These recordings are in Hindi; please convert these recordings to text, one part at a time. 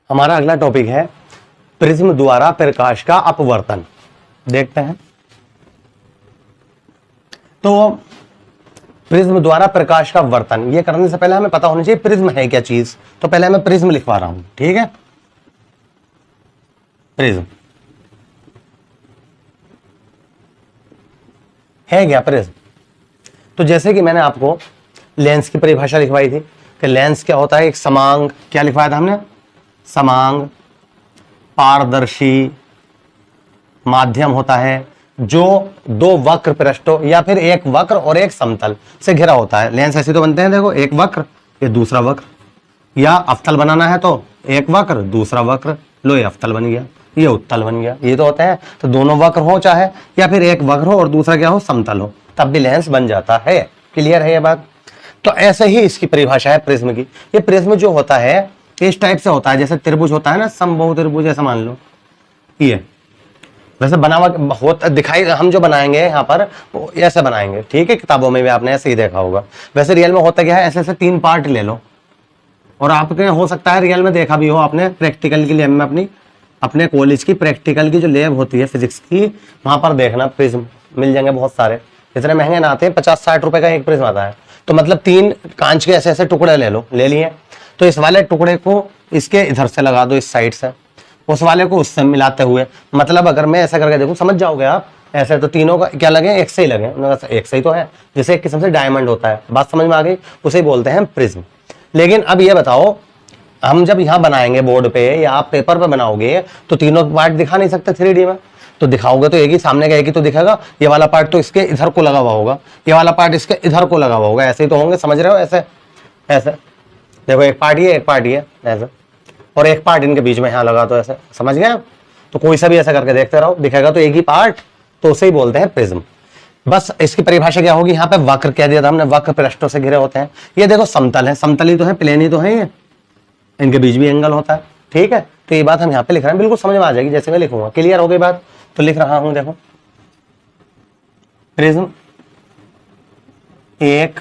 हमारा अगला टॉपिक है प्रिज्म द्वारा प्रकाश का अपवर्तन। देखते हैं। तो प्रिज्म द्वारा प्रकाश का वर्तन, ये करने से पहले हमें पता होना चाहिए प्रिज्म है क्या चीज। तो पहले मैं प्रिज्म लिखवा रहा हूं, ठीक है। प्रिज्म है क्या प्रिज्म? तो जैसे कि मैंने आपको लेंस की परिभाषा लिखवाई थी कि लेंस क्या होता है, एक समांग, क्या लिखवाया था हमने, समांग पारदर्शी माध्यम होता है जो दो वक्र पृष्ठों या फिर एक वक्र और एक समतल से घिरा होता है। लेंस ऐसे तो बनते हैं, देखो, एक वक्र ये दूसरा वक्र, या अवतल बनाना है तो एक वक्र दूसरा वक्र, लो ये अवतल बन गया, ये उत्तल बन गया, ये तो होते हैं। तो दोनों वक्र हो चाहे, या फिर एक वक्र हो और दूसरा क्या हो, समतल हो, तब भी लेंस बन जाता है। क्लियर है ये बात? तो ऐसे ही इसकी परिभाषा है प्रिज्म की। ये प्रिज्म जो होता है इस टाइप से होता है, जैसे त्रिभुज होता है ना, समबाहु त्रिभुज, ऐसा मान लो ये वैसे बनावा होता दिखाई, हम जो बनाएंगे यहाँ पर वो ऐसे बनाएंगे, ठीक है। किताबों में भी आपने ऐसे ही देखा होगा। वैसे रियल में होता क्या है, ऐसे ऐसे तीन पार्ट ले लो, और आपके हो सकता है रियल में देखा भी हो आपने, प्रैक्टिकल की लैब में अपने कॉलेज की प्रैक्टिकल की जो लैब होती है फिजिक्स की, वहां पर देखना प्रिज्म मिल जाएंगे बहुत सारे। इतने महंगे ना आते हैं, 50-60 रुपए का एक प्रिज्म आता है। तो मतलब तीन कांच के ऐसे ऐसे टुकड़े ले लो, ले लिए। तो इस वाले टुकड़े को इसके इधर से लगा दो, इस साइड से, उस वाले को उससे मिलाते हुए, मतलब अगर मैं ऐसा करके देखूं समझ जाओगे आप। ऐसे तो तीनों का क्या लगे, एक से ही लगे, एक से ही तो है, जैसे एक किस्म से डायमंड होता है। बात समझ में आ गई? उसे ही बोलते हैं प्रिज्म। लेकिन अब ये बताओ, हम जब यहाँ बनाएंगे बोर्ड पे या आप पेपर पे बनाओगे तो तीनों पार्ट दिखा नहीं सकते 3D में। तो दिखाओगे तो एक ही, सामने का एक ही तो दिखेगा। ये वाला पार्ट तो इसके इधर को लगा हुआ होगा, ये वाला पार्ट इसके इधर को लगा हुआ होगा, ऐसे ही तो होंगे, समझ रहे हो? ऐसे ऐसे देखो, एक पार्ट ये, एक पार्ट ये, ऐसे, और एक पार्ट इनके बीच में यहाँ लगा, तो ऐसे, समझ गए आप? तो कोई सा भी ऐसा करके देखते रहो, दिखेगा तो एक ही पार्ट, तो उसे ही बोलते हैं प्रिज्म। बस इसकी परिभाषा क्या होगी, यहाँ पे वक्र कह दिया था हमने, वक्र पृष्ठों से घिरे होते हैं। ये देखो समतल है, समतल ही तो है, प्लेन ही तो है, ये इनके बीच भी एंगल होता है, ठीक है। तो ये बात हम यहाँ पे लिख रहे हैं, बिल्कुल समझ में आ जाएगी जैसे मैं लिखूंगा। क्लियर हो गई बात? तो लिख रहा हूं, देखो, प्रिज्म एक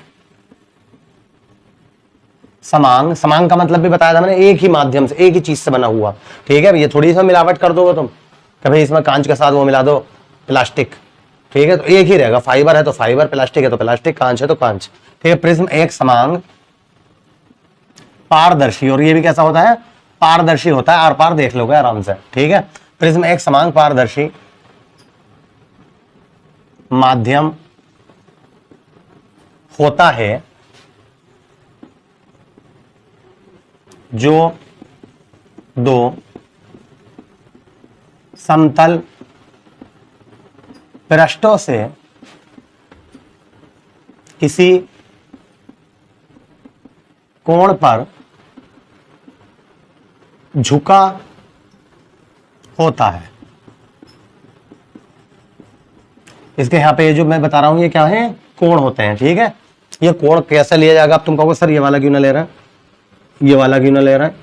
समांग, समांग का मतलब भी बताया था मैंने, एक ही माध्यम से, एक ही चीज से बना हुआ, ठीक है। ये थोड़ी सी मिलावट कर दोगे तुम, कभी इसमें कांच के साथ वो मिला दो प्लास्टिक, ठीक है, तो एक ही रहेगा। फाइबर है तो फाइबर, प्लास्टिक है तो प्लास्टिक, कांच है तो कांच, ठीक है। प्रिज्म एक समांग पारदर्शी, और ये भी कैसा होता है, पारदर्शी होता है, आर पार देख लोगे आराम से, ठीक है। प्रिज्म एक समांग पारदर्शी माध्यम होता है जो दो समतल पृष्ठों से किसी कोण पर झुका होता है। इसके यहाँ पे ये जो मैं बता रहा हूं ये क्या है, कोण होते हैं, ठीक है। ये कोण कैसे लिया जाएगा, आप तुम कहोगे सर ये वाला क्यों ना ले रहे हैं, ये वाला क्यों ना ले रहे हैं,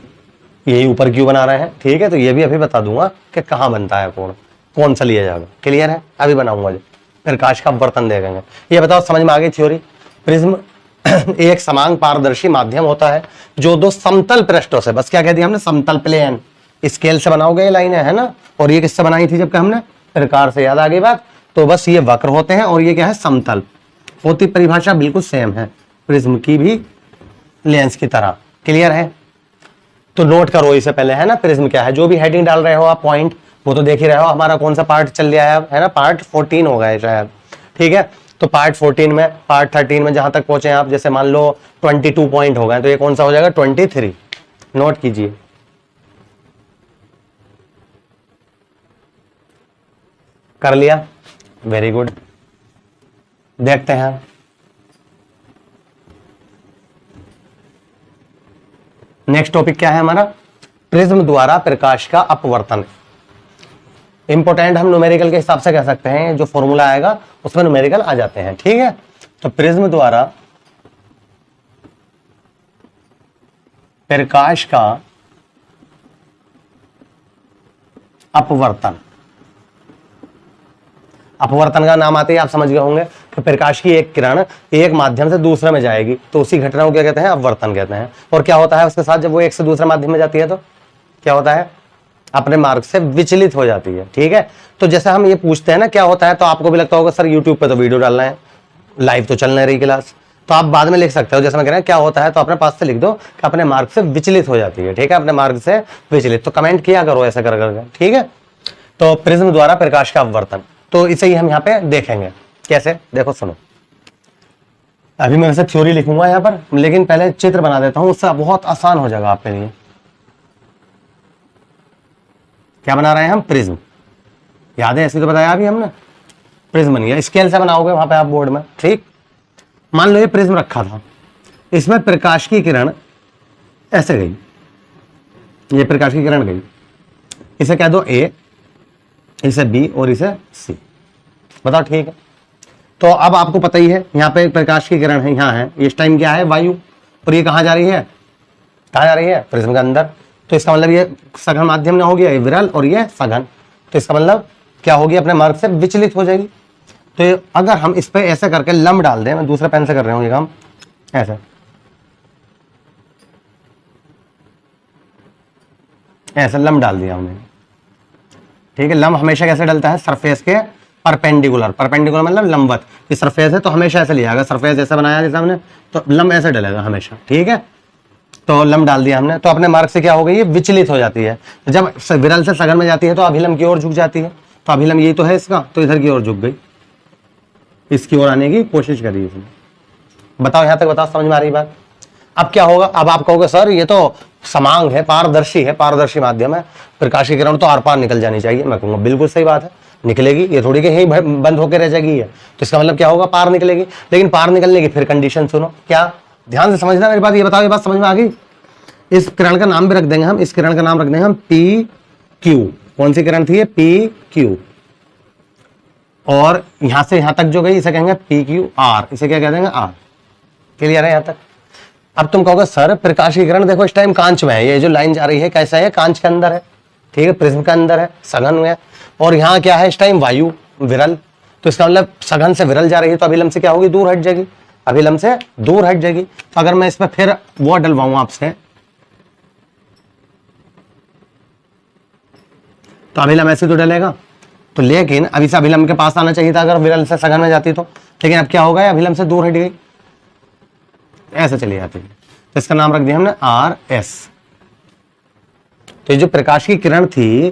यही ऊपर क्यों बना रहे हैं, ठीक है। तो ये भी अभी बता दूंगा कि कहाँ बनता है कोण, कौन सा लिया जाएगा। क्लियर है? अभी बनाऊंगा जो प्रकाश का बर्तन देखेंगे। ये बताओ समझ में आ गई थ्योरी? प्रिज्म एक समांग पारदर्शी माध्यम होता है जो दो समतल पृष्ठों से, बस क्या कह दिया हमने, समतल प्लेन स्केल से बनाओगे ये लाइनें, है ना। और ये किससे बनाई थी जबकि हमने, प्रकार से, याद आ गई बात? तो बस ये वक्र होते हैं और ये क्या है, समतल होती। परिभाषा बिल्कुल सेम है प्रिज्म की भी, लेंस की तरह। क्लियर है? तो नोट करो इसे पहले, है ना। प्रिज्म क्या है, जो भी हेडिंग डाल रहे हो आप पॉइंट, वो तो देख ही रहे हो। हमारा कौन सा पार्ट चल रहा है ना, पार्ट 14 होगा है शायद, ठीक है। तो पार्ट 14 में, पार्ट 13 में जहां तक पहुंचे आप, जैसे मान लो 22 पॉइंट हो गए, तो ये कौन सा हो जाएगा, 23। नोट कीजिए। कर लिया? Very good. देखते हैं नेक्स्ट टॉपिक क्या है हमारा, प्रिज्म द्वारा प्रकाश का अपवर्तन। इंपोर्टेंट हम न्यूमेरिकल के हिसाब से कह सकते हैं, जो फॉर्मूला आएगा उसमें न्यूमेरिकल आ जाते हैं, ठीक है। तो प्रिज्म द्वारा प्रकाश का अपवर्तन, अपवर्तन का नाम आते ही आप समझ गए होंगे कि प्रकाश की एक किरण एक माध्यम से दूसरे में जाएगी, तो उसी घटना को क्या कहते हैं, अपवर्तन कहते हैं। और क्या होता है उसके साथ जब वो एक से दूसरे माध्यम में जाती है तो क्या होता है, अपने मार्ग से विचलित हो जाती है। ठीक है, तो जैसे हम ये पूछते हैं ना क्या होता है, तो आपको भी लगता होगा सर यूट्यूब पे तो वीडियो डालना है, लाइव तो चल नहीं रही क्लास, तो आप बाद में लिख सकते हो। जैसे मैं कह रहा क्या होता है, तो अपने पास से लिख दो कि अपने मार्ग से विचलित हो जाती है। ठीक है, अपने मार्ग से विचलित, तो कमेंट किया करो ऐसा कर करके। ठीक है, तो प्रिज्म द्वारा प्रकाश का अपवर्तन, तो इसे ही हम यहाँ पे देखेंगे कैसे। देखो सुनो, अभी मैं वैसे थ्योरी लिखूंगा यहाँ पर, लेकिन पहले चित्र बना देता हूं, उससे बहुत आसान हो जाएगा आपके लिए। क्या बना रहे हैं हम, प्रिज्म, याद है, ऐसे तो बताया अभी हमने, प्रिज्म बन गया। स्केल से बनाओगे वहां पे आप बोर्ड में। ठीक, मान लो ये प्रिज्म रखा था, इसमें प्रकाश की किरण ऐसे गई, ये प्रकाश की किरण गई, इसे कह दो ए, इसे बी और इसे सी। बताओ ठीक है, तो अब आपको पता ही है यहाँ पे प्रकाश की किरण है, यहाँ है, इस टाइम क्या है, वायु, और ये कहाँ जा रही है, कहाँ जा रही है, प्रिज्म के अंदर। तो इसका मतलब ये सघन माध्यम में हो गया, ये विरल और ये सघन, तो इसका मतलब क्या होगी, अपने मार्ग से विचलित हो जाएगी। तो अगर हम इस पे ऐसे करके लंब डाल दें, मैं दूसरे पेन से कर रहा हूं ये काम, ऐसे ऐसे लंब डाल दिया हमने। ठीक है, लंब हमेशा कैसे डलता है, सरफेस के परपेंडिकुलर, परपेंडिकुलर मतलब लंबवत। ये सरफेस है तो हमेशा ऐसे लिया, अगर सरफेस ऐसे बनाया जैसे हमने, तो लंब ऐसे डलेगा हमेशा। ठीक है, तो लंब डाल दिया हमने, तो अपने मार्ग से क्या हो गई, ये विचलित हो जाती है। जब विरल से सघन में जाती है तो अभिलंब की ओर झुक जाती है, तो अभिलंब यही तो है इसका, तो इधर की ओर झुक गई, इसकी ओर आने की कोशिश करी इसने। बताओ यहां तक, बताओ समझ में आ रही बात। अब क्या होगा, अब आप कहोगे सर ये तो समांग है, पारदर्शी है, पारदर्शी माध्यम है, प्रकाश की किरण तो आर पार निकल जानी चाहिए। मैं कहूंगा बिल्कुल सही बात है, निकलेगी, ये थोड़ी कि यही बंद होकर रह जाएगी है, तो इसका मतलब क्या होगा, पार निकलेगी। लेकिन पार निकलने की फिर कंडीशन सुनो, क्या, ध्यान से समझना मेरी बात, ये बताओ ये बात समझ में आ गई। इस किरण का नाम भी रख देंगे हम, इस किरण का नाम रख देंगे हम पी क्यू। कौन सी किरण थी ये, पी क्यू, और यहां से यहां तक जो गई इसे कहेंगे पी क्यू आर, इसे क्या कह देंगे, आर। क्लियर है यहां तक। अब तुम कहोगे सर प्रकाश की किरण देखो इस टाइम कांच में है, ये जो लाइन जा रही है कैसा है, कांच के अंदर है। ठीक है, प्रिज्म के अंदर है, सघन में है, और यहाँ क्या है इस टाइम, वायु, विरल, तो इसका मतलब सघन से विरल जा रही है, तो अभिलंब से क्या होगी, दूर हट जाएगी, अभिलंब से दूर हट जाएगी। तो अगर मैं इसमें फिर वो डलवाऊं आपसे, तो अभिलंब ऐसे तो डलेगा, तो लेकिन अभी से अभिलंब के पास आना चाहिए था अगर विरल से सघन में जाती तो, लेकिन अब क्या होगा, अभिलंब से दूर हट गई, ऐसे चली जाती है, तो इसका नाम रख दिया हमने आर एस। तो ये जो प्रकाश की किरण थी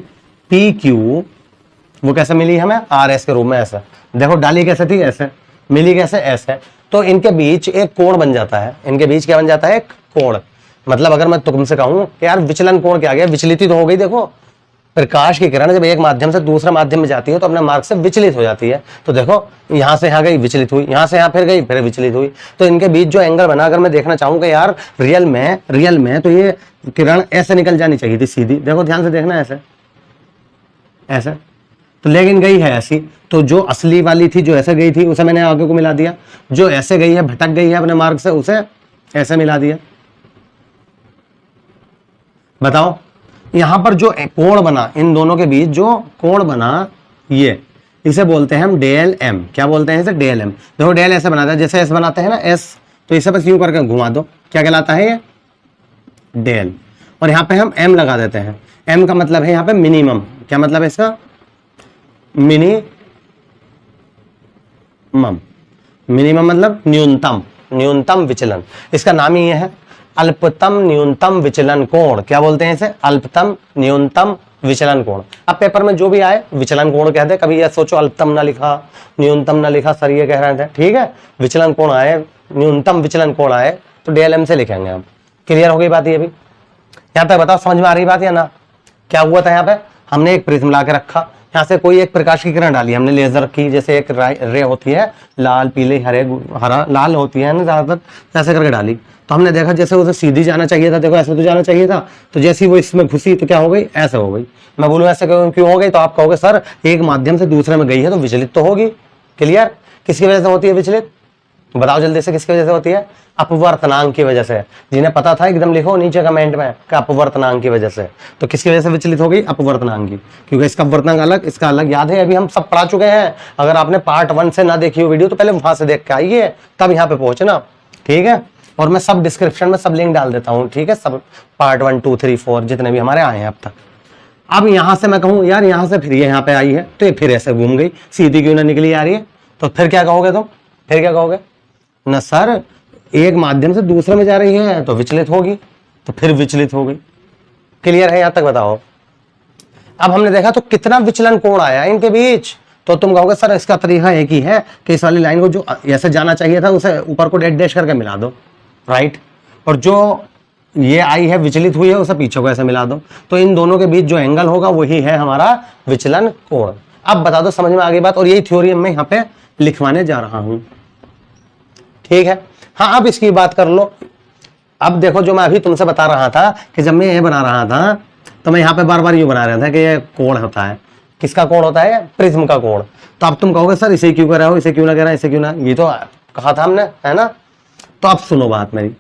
पी क्यू, वो कैसे मिली हमें, आर एस के रूप में। ऐसा देखो डाली कैसे थी, ऐसे मिली कैसे, ऐसे, तो इनके बीच एक कोण बन जाता है, इनके बीच क्या बन जाता है, एक कोण। मतलब अगर मैं तुमसे कहूं कि यार विचलन कोण क्या गया, विचलित तो हो गई। देखो प्रकाश की किरण जब एक माध्यम से दूसरे माध्यम में जाती है तो अपने मार्ग से विचलित हो जाती है। तो देखो यहां से यहां गई, विचलित हुई, यहां से यहां फिर गई, फिर विचलित हुई। तो इनके बीच जो एंगल बना, अगर मैं देखना चाहूंगा यार रियल में तो ये किरण ऐसे निकल जानी चाहिए थी सीधी। देखो ध्यान से देखना, ऐसे ऐसे, तो लेकिन गई है ऐसी। तो जो असली वाली थी जो ऐसे गई थी उसे मैंने आगे को मिला दिया, जो ऐसे गई है भटक गई है अपने मार्ग से उसे ऐसे मिला दिया। बताओ यहां पर जो कोण बना, इन दोनों के बीच जो कोण बना, ये इसे बोलते हैं हम डेल एम। क्या बोलते हैं इसे, डेल एम। देखो डेल ऐसे बनाता है, जैसे एस बनाते हैं ना एस, तो इसे बस यूं करके घुमा दो, क्या कहलाता है ये, डेल। और यहां पे हम एम लगा देते हैं, एम का मतलब है यहां पे मिनिमम। क्या मतलब है इसका, मिनिमम। मिनिमम मतलब न्यूनतम, न्यूनतम विचलन। इसका नाम ही है अल्पतम न्यूनतम विचलन कोण। क्या बोलते हैं इसे, अल्पतम न्यूनतम विचलन कोण। अब पेपर में जो भी आए विचलन कोण कहते हैं, कभी ये सोचो अल्पतम ना लिखा, न्यूनतम ना लिखा, सर ये कह रहे थे। ठीक है, विचलन कोण आए, न्यूनतम विचलन कोण आए तो डीएलएम से लिखेंगे हम। क्लियर हो गई बात ये भी, यहां तक बताओ समझ में आ रही बात या ना। क्या हुआ था, यहाँ पे हमने एक प्रिज्म ला के रखा, यहाँ से कोई एक प्रकाश की किरण डाली हमने, लेजर की जैसे एक रे होती है, लाल पीले हरे, हरा लाल होती है ना ज्यादातर, ऐसे करके डाली। तो हमने देखा जैसे उसे सीधी जाना चाहिए था, देखो ऐसे तो जाना चाहिए था, तो जैसे वो इसमें घुसी तो क्या हो गई, ऐसे हो गई। मैं बोलूँ ऐसे क्यों हो गई, तो आप कहोगे सर एक माध्यम से दूसरे में गई है तो विचलित तो होगी। क्लियर, किसकी वजह से होती है विचलित, बताओ जल्दी से, किसकी वजह से होती है, अपवर्तनांक की वजह से। जिन्हें पता था एकदम लिखो नीचे कमेंट में कि अपवर्तनांक की वजह से। तो किसकी वजह से विचलित हो गई, अपवर्तनांक की, क्योंकि इसका अपवर्तनांक अलग, इसका अलग। याद है अभी हम सब पढ़ा चुके हैं, अगर आपने पार्ट 1 से ना देखी हो वीडियो तो पहले वहां से देख के आइए, तब यहाँ पे पहुंचना। ठीक है, और मैं सब डिस्क्रिप्शन में सब लिंक डाल देता हूं, ठीक है, सब पार्ट 1 2 3 4 जितने भी हमारे आए हैं अब तक। अब यहां से मैं कहूं यार यहां से फिर ये यहां पे आई है तो ये फिर ऐसे घूम गई, सीधी क्यों ना निकली आ रही है, तो फिर क्या कहोगे तुम, फिर क्या कहोगे ना सर एक माध्यम से दूसरे में जा रही है तो विचलित होगी, तो फिर विचलित हो गई। क्लियर है यहां तक, बताओ। अब हमने देखा तो कितना विचलन कोण आया इनके बीच, तो तुम कहोगे सर इसका तरीका एक ही है कि इस वाली लाइन को जो ऐसे जाना चाहिए था उसे ऊपर को डैश डैश करके मिला दो, राइट, और जो ये आई है विचलित हुई है उसे पीछे को ऐसे मिला दो, तो इन दोनों के बीच जो एंगल होगा वही है हमारा विचलन कोण। अब बता दो समझ में आ गई बात, और यही थ्योरी मैं यहाँ पे लिखवाने जा रहा हूं, ठीक है। हाँ अब इसकी बात कर लो। अब देखो जो मैं अभी तुमसे बता रहा था कि जब मैं ये बना रहा था तो मैं यहाँ पे बार बार यूं बना रहा था कि ये कोण होता है, किसका कोण होता है, प्रिज्म का कोण। तो अब तुम कहोगे सर इसे क्यों कर रहे हो, इसे क्यों ना कह रहा है, इसे क्यों ना, ये तो कहा था हमने, है ना। तो अब सुनो बात मेरी,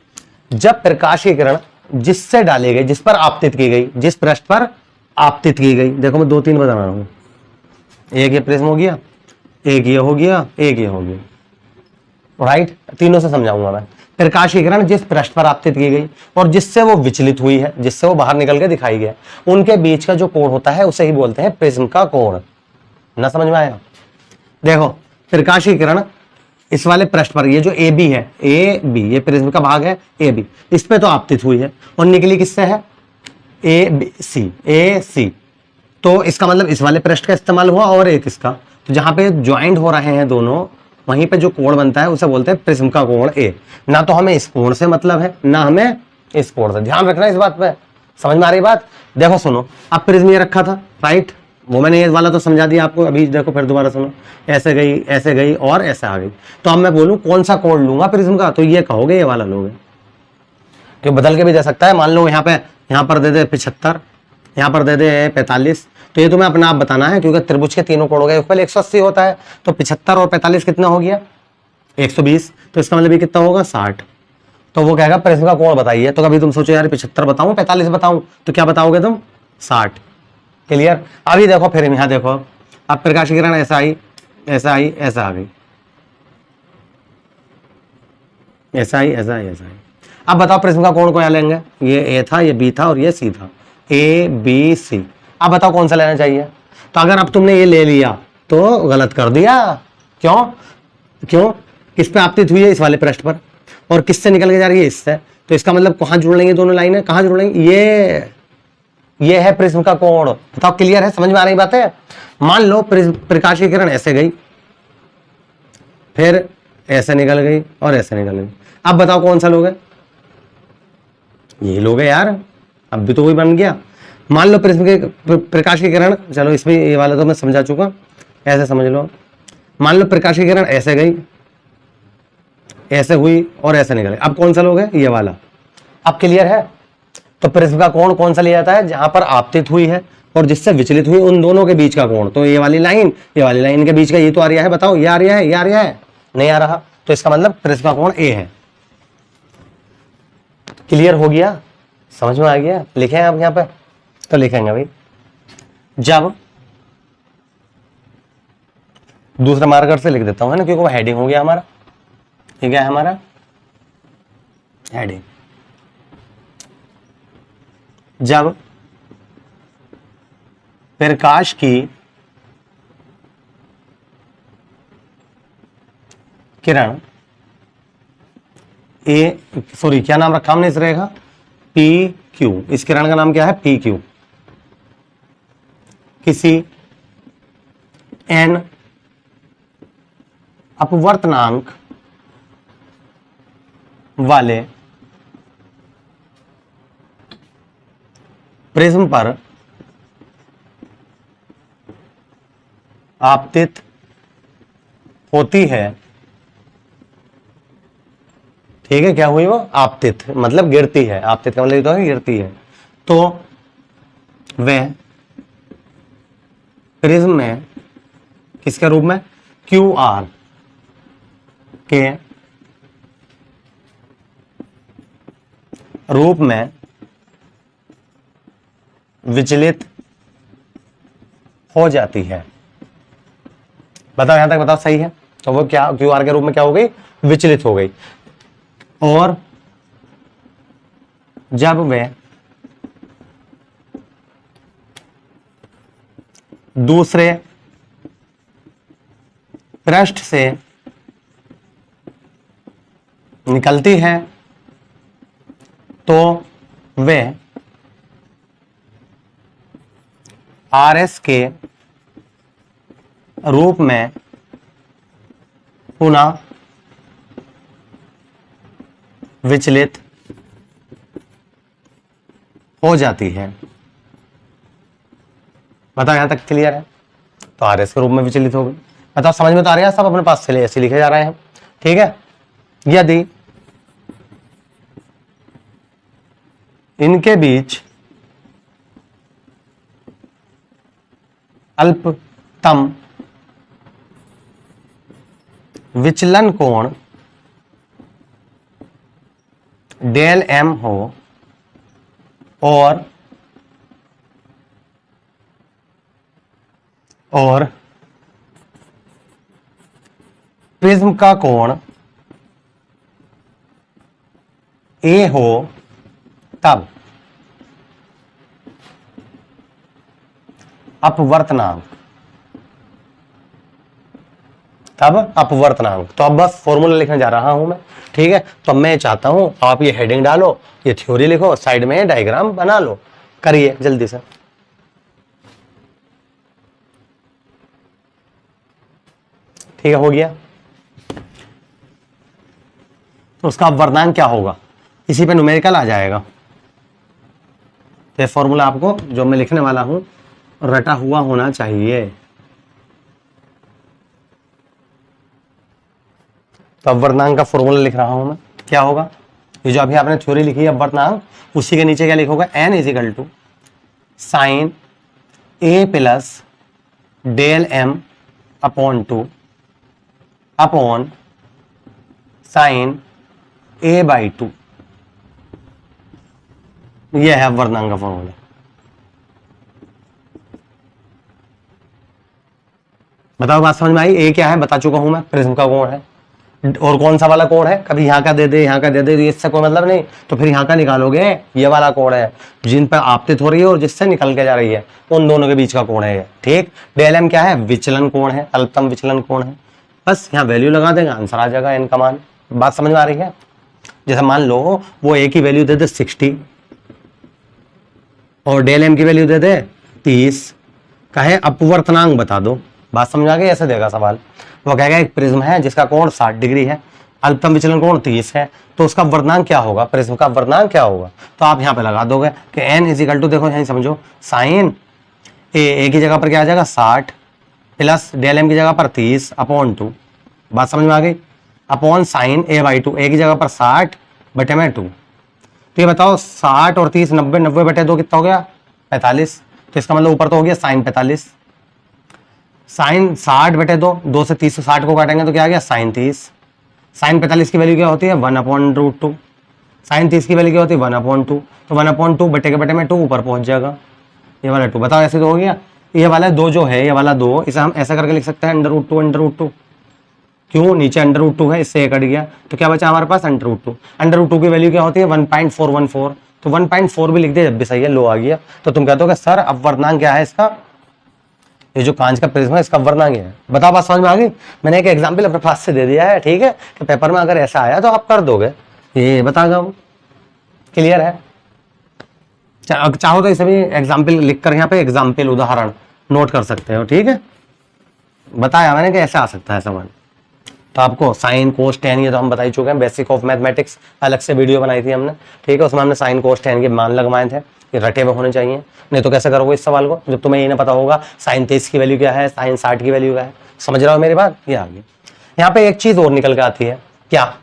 जब प्रकाश की किरण जिससे डाली गई, जिस पर आपतित की गई, जिस पृष्ठ पर आपतित की गई, देखो मैं 2-3 बता रहा हूं, एक ये प्रिज्म हो गया, एक ये हो गया, एक ये हो गया, राइट, तीनों से समझाऊंगा मैं। प्रकाश की किरण जिस पृष्ठ पर आपतित की गई और जिससे वो विचलित हुई है, जिससे वो बाहर निकल के दिखाई गया, उनके बीच का जो कोण होता है उसे ही बोलते हैं प्रिज्म का कोण। ना समझ में आया। देखो प्रकाश की किरण इस वाले पृष्ठ पर, ये जो ए बी है, ए बी ये प्रिज्म का भाग है ए बी, इस पे तो आपतित हुई है और निकली किससे है, ए बी सी, ए सी, तो इसका मतलब इस वाले पृष्ठ का इस्तेमाल हुआ और एक इसका, तो जहां पे ज्वाइंट हो रहे हैं दोनों वहीं पे जो कोण बनता है उसे बोलते हैं प्रिज्म का कोण ए। ना तो हमें इस कोण से मतलब है ना हमें इस कोण से, ध्यान रखना इस बात पे। समझ में आ रही बात। देखो सुनो, अब प्रिज्म ये रखा था, राइट, वो मैंने ये वाला तो समझा दिया आपको, अभी देखो फिर दोबारा सुनो, ऐसे गई और ऐसे आ गई। तो अब मैं बोलूं कौन सा कोण लूंगा प्रिज्म का, तो ये कहोगे ये वाला लोगे, क्यों बदल के भी दे सकता है। मान लो यहाँ पर दे दे 75, यहाँ पर दे दे 45, तो ये तुम्हें अपना आप बताना है, क्योंकि त्रिभुज के तीनों कोणों का योगफल 180 होता है, तो 75 और 45 कितना हो गया 120, तो इसका मतलब ये कितना होगा 60। तो वो कहेगा प्रिज्म का कोण बताइए, तो कभी तुम सोचो यार 75 बताऊं 45 बताऊं, तो क्या बताओगे तुम 60। क्लियर। अभी देखो फिर यहाँ देखो, अब प्रकाश की किरण ऐसा आई, ऐसा आई, ऐसा आ गई, ऐसा आई, ऐसा आई, ऐसा आई। अब बताओ प्रिज्म का कोण को यहाँ लेंगे, ये ए था, ये बी था और ये सी था, ए बी सी। अब बताओ कौन सा लेना चाहिए। तो अगर अब तुमने ये ले लिया तो गलत कर दिया। क्यों, क्यों, किस पे आपतित हुई है, इस वाले पृष्ठ पर, और किससे निकल के जा रही है, इससे, तो इसका मतलब कहां जुड़ लेंगे दोनों लाइनें, कहां जुड़ लेंगे, ये है प्रिज्म का कोण। बताओ क्लियर है, समझ में आ रही बात है। मान लो प्रकाश की किरण ऐसे गई, फिर ऐसे निकल गई और ऐसे निकल गई, अब बताओ कौन सा लोगे, ये लोगे यार, अब भी तो वही बन गया। मान लो प्रिज्म के प्रकाश की किरण, चलो इसमें ये वाला तो मैं समझा चुका, ऐसे समझ लो। मान लो प्रकाश की किरण ऐसे गई, ऐसे हुई और ऐसे निकले, अब कौन सा लोगे, ये वाला। अब क्लियर है। तो प्रिज्म का कोण कौन सा लिया जाता है, जहां पर आपतित हुई है और जिससे विचलित हुई, उन दोनों के बीच का कोण। तो ये वाली लाइन के बीच का ये तो आ रहा है, बताओ ये आ रहा है, ये आ रहा है, नहीं आ रहा, तो इसका मतलब प्रिज्म का कोण ए है। क्लियर हो गया, समझ में आ गया। लिखे हैं आप यहाँ पे, तो लिखेंगे भाई, जब दूसरे मार्कर से लिख देता हूं, है ना, क्योंकि वो हेडिंग हो गया हमारा, ठीक है, हमारा हेडिंग। जब प्रकाश की किरण क्या नाम रखा हमने इस रेखा, पी क्यू, इस किरण का नाम क्या है, पी क्यू, किसी एन अपवर्तनांक वाले प्रिज्म पर आपतित होती है, ठीक है, क्या हुई वो आपतित, मतलब गिरती है, आपतित का मतलब तो है गिरती है, तो वह प्रिज्म में किसके रूप में, क्यू आर के रूप में विचलित हो जाती है। बताओ यहां तक, बताओ सही है। तो वो क्या क्यू आर के रूप में क्या हो गई, विचलित हो गई, और जब वे दूसरे पृष्ठ से निकलती है तो वे RS के रूप में पुनः विचलित हो जाती है। बताओ यहां तक क्लियर है? तो RS के रूप में विचलित हो गई। बताओ समझ में तो आ रहा है? सब अपने पास से ऐसे लिखे जा रहे हैं, ठीक है। यदि इनके बीच अल्पतम विचलन कोण डेल एम हो और प्रिज्म का कोण ए हो, तब अपवर्तनांक तो अब बस फॉर्मूला लिखने जा रहा हूं मैं, ठीक है। तो मैं चाहता हूं आप ये हेडिंग डालो, ये थ्योरी लिखो, साइड में डायग्राम बना लो, करिए जल्दी से। ठीक है, हो गया। तो उसका अपवर्तनांक क्या होगा, इसी पे न्यूमेरिकल आ जाएगा। तो फॉर्मूला आपको जो मैं लिखने वाला हूं रटा हुआ होना चाहिए। तो अपवर्तनांक का फॉर्मूला लिख रहा हूं मैं, क्या होगा, ये जो अभी आपने थ्योरी लिखी है अपवर्तनांक, उसी के नीचे क्या लिखोगे, n is equal to sine a plus del m upon 2 upon sine a by 2। यह है अपवर्तनांक का फॉर्मूला। बताओ बात समझ में आई? ए क्या है बता चुका हूं मैं, प्रिज्म का कोण है। और कौन सा वाला कोण है, कभी यहाँ का दे दे यहाँ का दे दे, इससे कोई मतलब नहीं, तो फिर यहाँ का निकालोगे, ये वाला कोण है जिन पर आपतित हो रही है और जिससे निकल के जा रही है, उन दोनों के बीच का कोण है ये, ठीक। डेल एम क्या है, विचलन कोण है, अल्पतम विचलन कोण है। बस यहाँ वैल्यू लगा देंगे, आंसर आ जाएगा एन का मान। बात समझ में आ रही है? जैसे मान लो वो ए की वैल्यू दे दे 60 और डेल एम की वैल्यू दे दे 30, कहे अपवर्तनांक बता दो। बात समझ आ गई? ऐसे देगा सवाल। वो कहेगा एक प्रिज्म है जिसका कोण 60 डिग्री है, अल्पतम विचलन कोण 30 है, तो उसका अपवर्तनांक क्या होगा, प्रिज्म का अपवर्तनांक क्या होगा। तो आप यहाँ पे लगा दोगे कि n इज इक्वल टू, देखो यहीं समझो, साइन ए की जगह पर क्या आ जाएगा 60 प्लस डेल एम की जगह पर 30 अपॉन 2। बात समझ में आ गई? अपॉन साइन ए बाई 2, ए की जगह पर 60 बटे में 2। तो ये बताओ 60 और 30 90, 90 बटे 2 कितना हो गया, 45। तो इसका मतलब ऊपर तो हो गया साइन 45, साइन 60 बटे 2, 2 से 30 60 को काटेंगे तो क्या आ गया साइन 30। साइन 45 की वैल्यू क्या होती है 1/√2, साइन 30 की वैल्यू क्या होती है 1/2, तो 1/2 बटे के बटे में 2 ऊपर पहुंच जाएगा, ये वाला 2। बताओ ऐसे तो हो गया। ये वाला 2 जो है, ये वाला 2, इसे हम ऐसा करके लिख सकते हैं √2। क्यों, नीचे √2 है, इससे कट गया, तो क्या बचा हमारे पास √2 की वैल्यू क्या होती है 1.414, तो 1.4 भी लिख दिया जब भी सही है, लो आ गया। तो तुम कहते हो कि सर अपवर्तनांक क्या है इसका, ये जो कांच का प्रिज्म है इसका अपवर्तनांक है। बताओ बात समझ में आ गई? मैंने एक एग्जांपल अपने पास से दे दिया है, ठीक है, कि पेपर में अगर ऐसा आया तो आप कर दोगे, ये बतागा वो। क्लियर है? चाहो तो इसे भी एग्जाम्पल लिखकर यहाँ पे एग्जाम्पल उदाहरण नोट कर सकते हो, ठीक है। बताया मैंने कि ऐसे आ सकता है सवाल। तो आपको साइन कोस टेन ये तो हम बता ही चुके हैं, बेसिक ऑफ मैथमेटिक्स अलग से वीडियो बनाई थी हमने, ठीक है, उसमें हमने साइन कोस टेन के मान लगवाए थे, ये रटे हुए होने चाहिए, नहीं तो कैसे करोगे इस सवाल को जब तुम्हें ये ना पता होगा साइन 30 की वैल्यू क्या है, साइन 60 की वैल्यू क्या है। समझ रहे हो मेरी बात? ये आ गई। यहाँ पे एक चीज और निकल के आती है, क्या,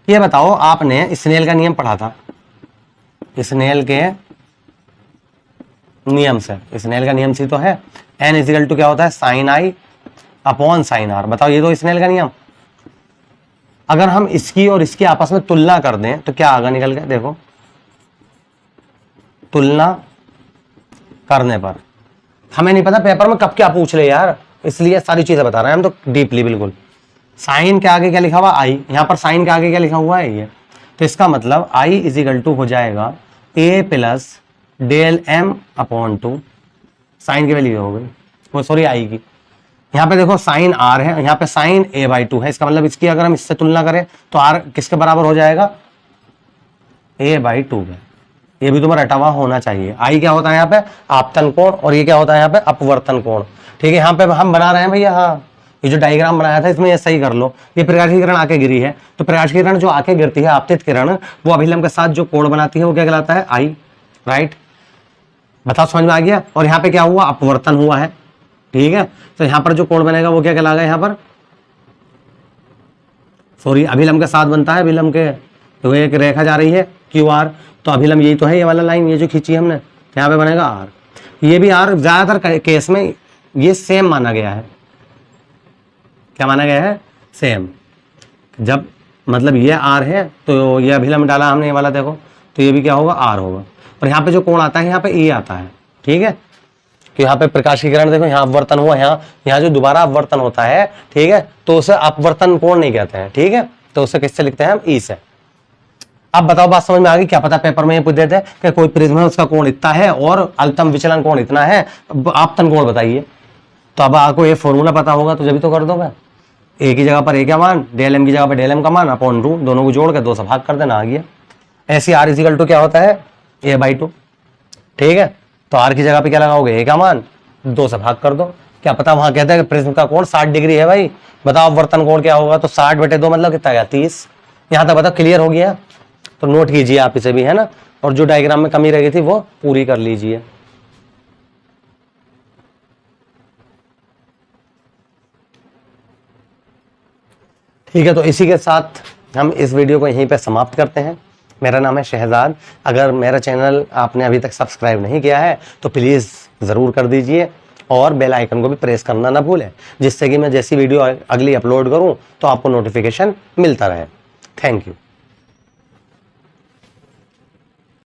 ये बताओ, आपने स्नेल का नियम पढ़ा था, स्नेल के नियम से, स्नेल का नियम से तो है n इजिकल टू क्या होता है sine i upon sine r. बताओ ये तो स्नेल का नियम, अगर हम इसकी और इसकी आपस में तुलना कर दें तो क्या आगा निकल गया, देखो तुलना करने पर, हमें नहीं पता पेपर में कब क्या पूछ ले यार, इसलिए सारी चीजें बता रहे हैं हम तो डीपली बिल्कुल। साइन के आगे क्या लिखा हुआ आई, यहां पर साइन के आगे क्या लिखा हुआ है ये, तो इसका मतलब आई इजिकल टू हो जाएगा a plus del m upon 2, sine की वैल्यू हो गई, वो सॉरी आई की। यहाँ पे देखो साइन आर है, यहाँ पे साइन ए बाई 2 है, इसका मतलब इसकी अगर हम इससे तुलना करें तो आर किसके बराबर हो जाएगा, ए बाई 2 है। ये भी तुम्हारा रटा हुआ होना चाहिए। आई क्या होता है यहाँ पे, आपतन कोण, और ये क्या होता है यहाँ पे, अपवर्तन कोण। ठीक है, यहाँ पे हम बना रहे हैं भैया, हाँ ये जो डायग्राम बनाया था इसमें ये सही कर लो। ये प्रकाश की किरण आके गिरी है, तो प्रकाश की किरण जो आके गिरती है, आपतित किरण, वो अभिलंब के साथ जो कोण बनाती है वो क्या कहलाता है, आई। राइट, बताओ समझ में आ गया। और यहाँ पे क्या हुआ, अपवर्तन हुआ है। ठीक है, तो यहाँ पर जो कोण बनेगा वो क्या कहलाएगा, यहाँ पर सॉरी अभिलंब के साथ बनता है, अभिलंब के, तो एक रेखा जा रही है क्यू आर, तो अभिलंब यही तो है, ये वाला लाइन, ये जो खींची हमने, यहाँ पे बनेगा आर। ये भी आर ज्यादातर केस में ये सेम माना गया है। क्या माना गया है, सेम। जब मतलब ये आर है तो ये अभिलंब डाला हमने, ये वाला देखो, तो ये भी क्या होगा, आर होगा। और यहाँ पे जो कोण आता है, यहाँ पे ए आता है। ठीक है, तो यहाँ पे प्रकाश की किरण देखो, यहाँ अपवर्तन हुआ, यहाँ जो दोबारा अपवर्तन होता है, ठीक है, तो उसे अपवर्तन कोण नहीं कहते हैं। ठीक है, तो उसे किससे लिखते हैं हम, ई से। अब बताओ, बात समझ में आ गई। क्या पता पेपर में ये पूछ देते हैं कि कोई प्रिज्म है, उसका कोण इतना है और अल्पतम विचलन कोण इतना है, आपतन कोण बताइए। तो अब आपको ये फॉर्मूला पता होगा तो जब तो कर दोगे। ए की जगह पर ए का मान, डेल एम की जगह पर डेल एम का मान अपॉन रूट, दोनों को जोड़ के 2 से भाग कर देना, आ गया। ऐसे आर इजिकल टू क्या होता है, ए बाई 2। ठीक है, तो आर की जगह पे क्या लगाओगे, ए का मान 2 से भाग कर दो। क्या पता वहां कहते हैं कि प्रिज्म का कोण 60 डिग्री है भाई, बताओ अपवर्तन कोण क्या होगा, तो 60/2 मतलब कितना गया, 30। यहां तक बताओ, क्लियर हो गया। तो नोट कीजिए आप इसे भी, है ना, और जो डायग्राम में कमी रह गई थी वो पूरी कर लीजिए। ठीक है, तो इसी के साथ हम इस वीडियो को यहीं पे समाप्त करते हैं। मेरा नाम है शहजाद। अगर मेरा चैनल आपने अभी तक सब्सक्राइब नहीं किया है तो प्लीज़ ज़रूर कर दीजिए, और बेल आइकन को भी प्रेस करना ना भूलें, जिससे कि मैं जैसी वीडियो अगली अपलोड करूं तो आपको नोटिफिकेशन मिलता रहे। Thank you.